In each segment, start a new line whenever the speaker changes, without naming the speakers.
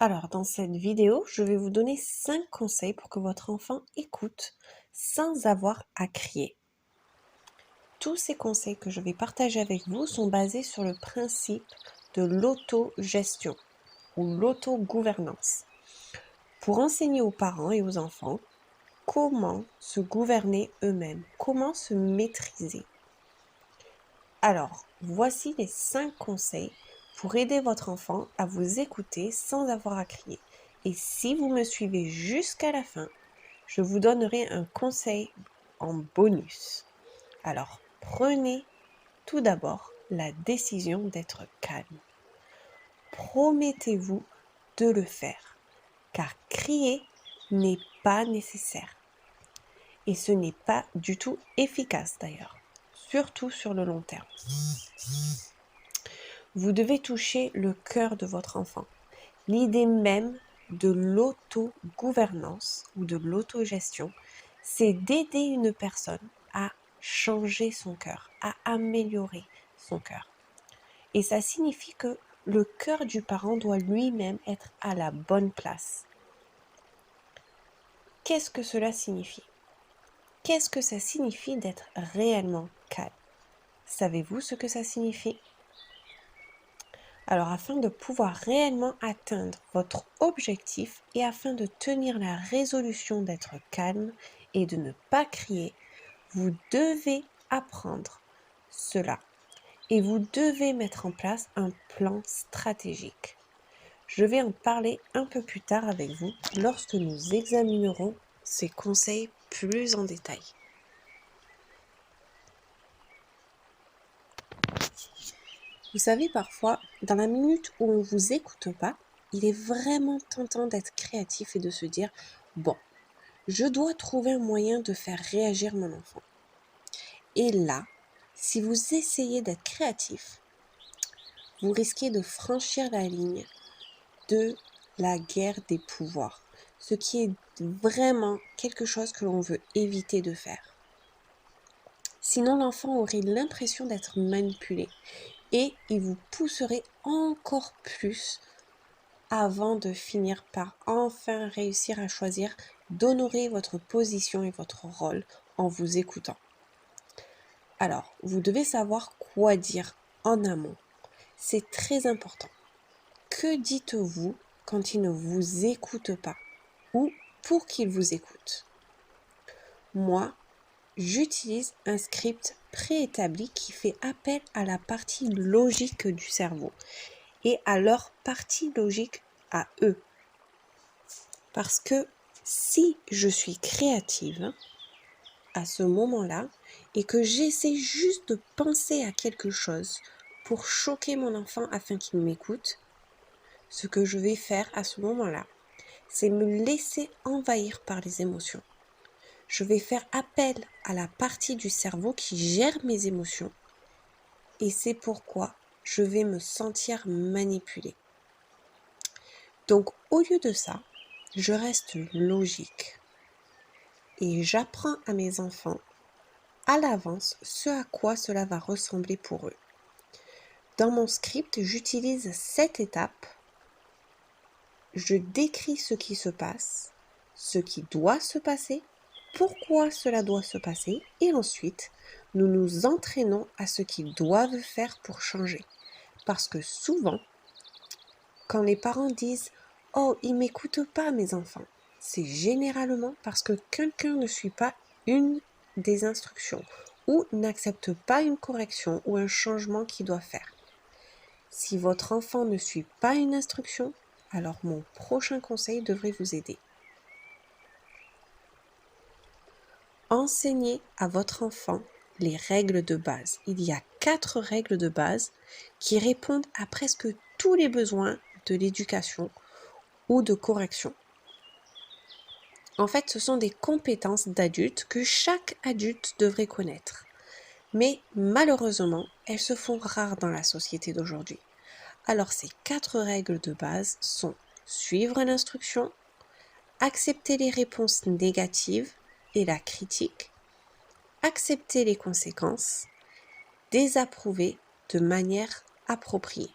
Alors, dans cette vidéo, je vais vous donner 5 conseils pour que votre enfant écoute sans avoir à crier. Tous ces conseils que je vais partager avec vous sont basés sur le principe de l'autogestion ou l'autogouvernance pour enseigner aux parents et aux enfants comment se gouverner eux-mêmes, comment se maîtriser. Alors, voici les 5 conseils pour aider votre enfant à vous écouter sans avoir à crier. Et si vous me suivez jusqu'à la fin, je vous donnerai un conseil en bonus. Alors, prenez tout d'abord la décision d'être calme. Promettez-vous de le faire, car crier n'est pas nécessaire. Et ce n'est pas du tout efficace d'ailleurs, surtout sur le long terme. Vous devez toucher le cœur de votre enfant. L'idée même de l'autogouvernance ou de l'autogestion, c'est d'aider une personne à changer son cœur, à améliorer son cœur. Et ça signifie que le cœur du parent doit lui-même être à la bonne place. Qu'est-ce que cela signifie? Qu'est-ce que ça signifie d'être réellement calme? Savez-vous ce que ça signifie? Alors, afin de pouvoir réellement atteindre votre objectif et afin de tenir la résolution d'être calme et de ne pas crier, vous devez apprendre cela et vous devez mettre en place un plan stratégique. Je vais en parler un peu plus tard avec vous lorsque nous examinerons ces conseils plus en détail. Vous savez, parfois, dans la minute où on ne vous écoute pas, il est vraiment tentant d'être créatif et de se dire « Bon, je dois trouver un moyen de faire réagir mon enfant. » Et là, si vous essayez d'être créatif, vous risquez de franchir la ligne de la guerre des pouvoirs, ce qui est vraiment quelque chose que l'on veut éviter de faire. Sinon, l'enfant aurait l'impression d'être manipulé et il vous pousserait encore plus avant de finir par enfin réussir à choisir d'honorer votre position et votre rôle en vous écoutant. Alors, vous devez savoir quoi dire en amont. C'est très important. Que dites-vous quand il ne vous écoute pas ou pour qu'il vous écoute? Moi, j'utilise un script préétabli qui fait appel à la partie logique du cerveau et à leur partie logique à eux. Parce que si je suis créative à ce moment-là et que j'essaie juste de penser à quelque chose pour choquer mon enfant afin qu'il m'écoute, ce que je vais faire à ce moment-là, c'est me laisser envahir par les émotions. Je vais faire appel à la partie du cerveau qui gère mes émotions et c'est pourquoi je vais me sentir manipulée. Donc, au lieu de ça, je reste logique et j'apprends à mes enfants à l'avance ce à quoi cela va ressembler pour eux. Dans mon script, j'utilise 7 étapes. Je décris ce qui se passe, ce qui doit se passer, pourquoi cela doit se passer et ensuite, nous nous entraînons à ce qu'ils doivent faire pour changer. Parce que souvent, quand les parents disent « Oh, ils ne m'écoutent pas mes enfants », c'est généralement parce que quelqu'un ne suit pas une des instructions ou n'accepte pas une correction ou un changement qu'il doit faire. Si votre enfant ne suit pas une instruction, alors mon prochain conseil devrait vous aider. Enseignez à votre enfant les règles de base. Il y a 4 règles de base qui répondent à presque tous les besoins de l'éducation ou de correction. En fait, ce sont des compétences d'adultes que chaque adulte devrait connaître. Mais malheureusement, elles se font rares dans la société d'aujourd'hui. Alors ces 4 règles de base sont suivre l'instruction, accepter les réponses négatives et la critique, accepter les conséquences, désapprouver de manière appropriée.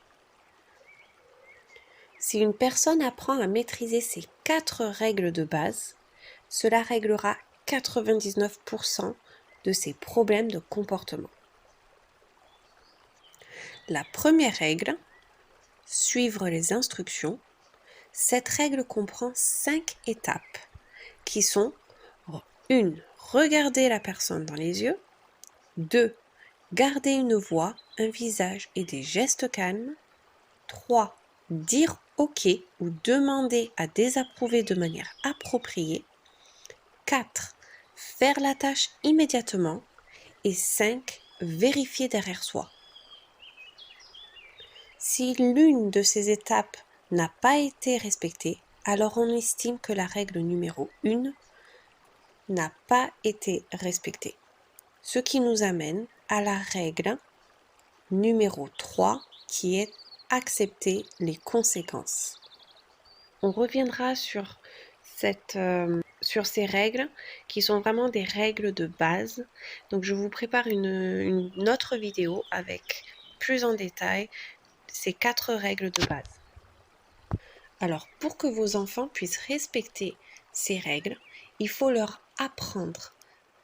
Si une personne apprend à maîtriser ces 4 règles de base, cela réglera 99% de ses problèmes de comportement. La première règle, suivre les instructions. Cette règle comprend 5 étapes qui sont 1. Regarder la personne dans les yeux. 2. Garder une voix, un visage et des gestes calmes. 3. Dire OK ou demander à désapprouver de manière appropriée. 4. Faire la tâche immédiatement. Et 5. Vérifier derrière soi. Si l'une de ces étapes n'a pas été respectée, alors on estime que la règle numéro 1 n'a pas été respectée. Ce qui nous amène à la règle numéro 3 qui est accepter les conséquences. On reviendra sur ces règles qui sont vraiment des règles de base. Donc je vous prépare une autre vidéo avec plus en détail ces 4 règles de base. Alors pour que vos enfants puissent respecter ces règles, il faut leur apprendre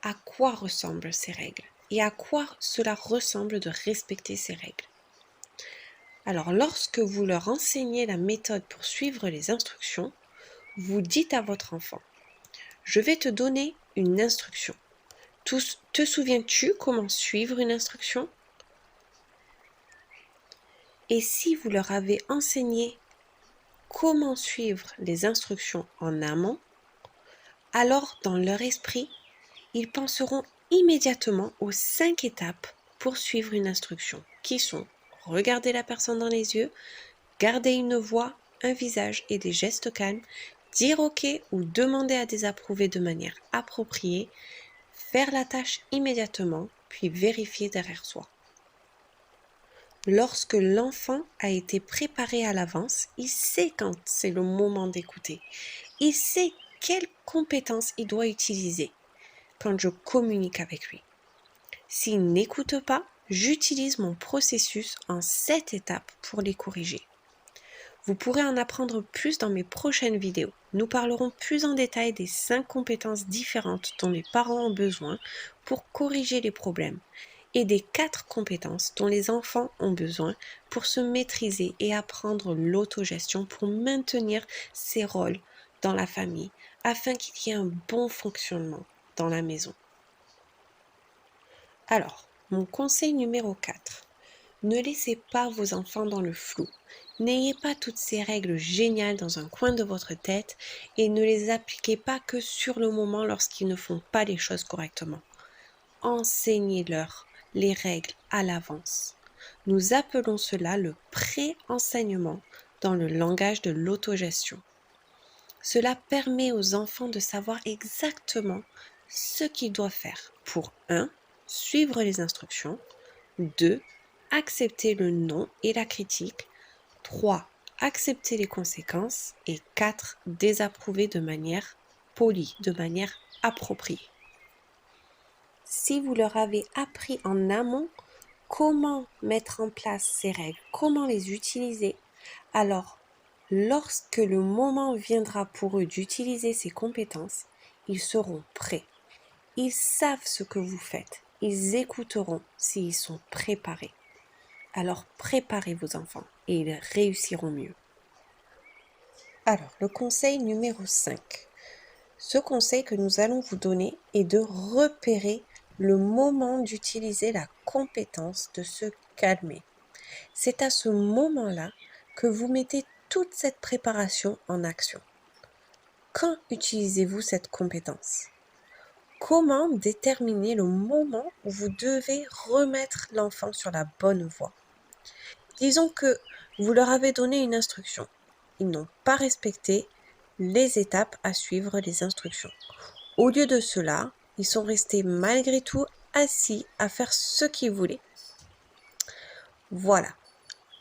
à quoi ressemblent ces règles et à quoi cela ressemble de respecter ces règles. Alors lorsque vous leur enseignez la méthode pour suivre les instructions, vous dites à votre enfant, je vais te donner une instruction. Te souviens-tu comment suivre une instruction? Et si vous leur avez enseigné comment suivre les instructions en amont, alors dans leur esprit, ils penseront immédiatement aux 5 étapes pour suivre une instruction, qui sont regarder la personne dans les yeux, garder une voix, un visage et des gestes calmes, dire OK ou demander à désapprouver de manière appropriée, faire la tâche immédiatement, puis vérifier derrière soi. Lorsque l'enfant a été préparé à l'avance, il sait quand c'est le moment d'écouter. Il sait quelles compétences il doit utiliser quand je communique avec lui. S'il n'écoute pas, j'utilise mon processus en 7 étapes pour les corriger. Vous pourrez en apprendre plus dans mes prochaines vidéos. Nous parlerons plus en détail des 5 compétences différentes dont les parents ont besoin pour corriger les problèmes et des 4 compétences dont les enfants ont besoin pour se maîtriser et apprendre l'autogestion pour maintenir ses rôles dans la famille afin qu'il y ait un bon fonctionnement dans la maison. Alors, mon conseil numéro 4. Ne laissez pas vos enfants dans le flou. N'ayez pas toutes ces règles géniales dans un coin de votre tête et ne les appliquez pas que sur le moment lorsqu'ils ne font pas les choses correctement. Enseignez-leur les règles à l'avance. Nous appelons cela le pré-enseignement dans le langage de l'autogestion. Cela permet aux enfants de savoir exactement ce qu'ils doivent faire pour 1. Suivre les instructions, 2. Accepter le non et la critique, 3. Accepter les conséquences et 4. Désapprouver de manière polie, de manière appropriée. Si vous leur avez appris en amont comment mettre en place ces règles, comment les utiliser, alors lorsque le moment viendra pour eux d'utiliser ces compétences, ils seront prêts. Ils savent ce que vous faites. Ils écouteront s'ils sont préparés. Alors préparez vos enfants et ils réussiront mieux. Alors, le conseil numéro 5. Ce conseil que nous allons vous donner est de repérer le moment d'utiliser la compétence de se calmer. C'est à ce moment-là que vous mettez toute cette préparation en action. Quand utilisez-vous cette compétence? Comment déterminer le moment où vous devez remettre l'enfant sur la bonne voie? Disons que vous leur avez donné une instruction. Ils n'ont pas respecté les étapes à suivre les instructions. Au lieu de cela, ils sont restés malgré tout assis à faire ce qu'ils voulaient. Voilà.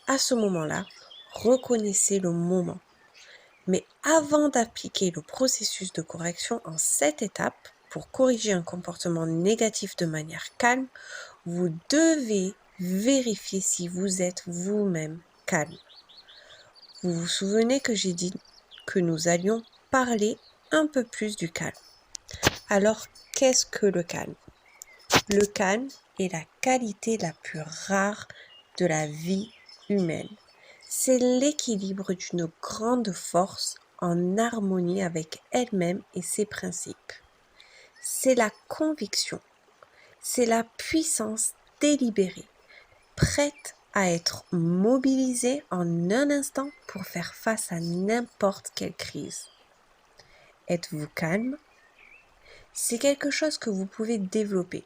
À ce moment-là, reconnaissez le moment. Mais avant d'appliquer le processus de correction en 7 étapes pour corriger un comportement négatif de manière calme, vous devez vérifier si vous êtes vous-même calme. Vous vous souvenez que j'ai dit que nous allions parler un peu plus du calme. Alors, qu'est-ce que le calme? Le calme est la qualité la plus rare de la vie humaine. C'est l'équilibre d'une grande force en harmonie avec elle-même et ses principes. C'est la conviction, c'est la puissance délibérée, prête à être mobilisée en un instant pour faire face à n'importe quelle crise. Êtes-vous calme? C'est quelque chose que vous pouvez développer.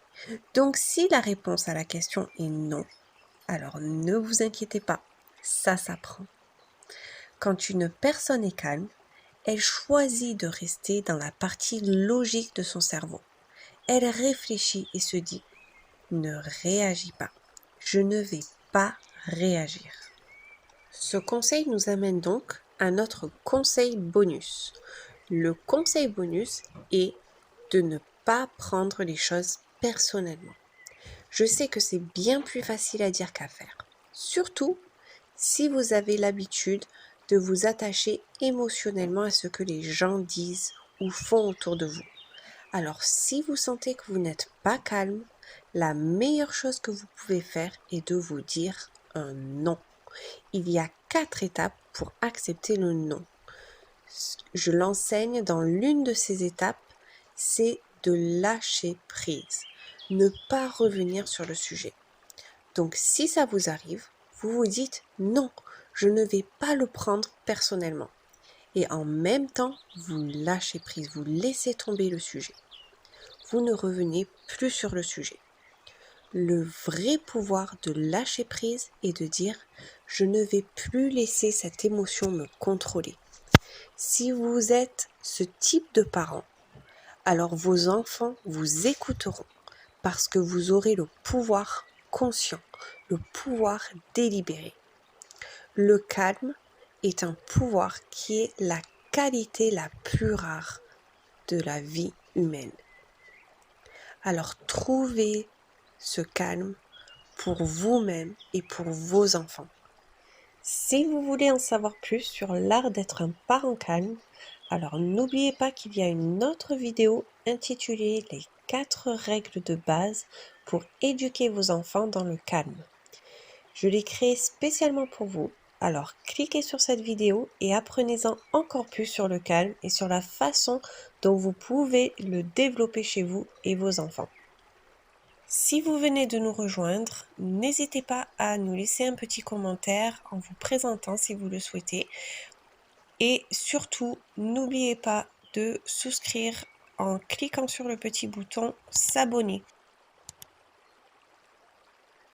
Donc si la réponse à la question est non, alors ne vous inquiétez pas, ça s'apprend. Quand une personne est calme, elle choisit de rester dans la partie logique de son cerveau. Elle réfléchit et se dit « Ne réagis pas, je ne vais pas réagir ». Ce conseil nous amène donc à notre conseil bonus. Le conseil bonus est de ne pas prendre les choses personnellement. Je sais que c'est bien plus facile à dire qu'à faire, surtout si vous avez l'habitude de vous attacher émotionnellement à ce que les gens disent ou font autour de vous. Alors si vous sentez que vous n'êtes pas calme, la meilleure chose que vous pouvez faire est de vous dire un non. Il y a 4 étapes pour accepter le non. Je l'enseigne dans l'une de ces étapes, c'est de lâcher prise, ne pas revenir sur le sujet. Donc si ça vous arrive, vous vous dites non, je ne vais pas le prendre personnellement. Et en même temps, vous lâchez prise, vous laissez tomber le sujet. Vous ne revenez plus sur le sujet. Le vrai pouvoir de lâcher prise est de dire je ne vais plus laisser cette émotion me contrôler. Si vous êtes ce type de parent, alors vos enfants vous écouteront parce que vous aurez le pouvoir conscient, le pouvoir délibéré. Le calme est un pouvoir qui est la qualité la plus rare de la vie humaine. Alors trouvez ce calme pour vous-même et pour vos enfants. Si vous voulez en savoir plus sur l'art d'être un parent calme, alors n'oubliez pas qu'il y a une autre vidéo intitulée Les 4 règles de base pour éduquer vos enfants dans le calme. Je l'ai créée spécialement pour vous, alors cliquez sur cette vidéo et apprenez-en encore plus sur le calme et sur la façon dont vous pouvez le développer chez vous et vos enfants. Si vous venez de nous rejoindre, n'hésitez pas à nous laisser un petit commentaire en vous présentant si vous le souhaitez. Et surtout, n'oubliez pas de souscrire en cliquant sur le petit bouton s'abonner.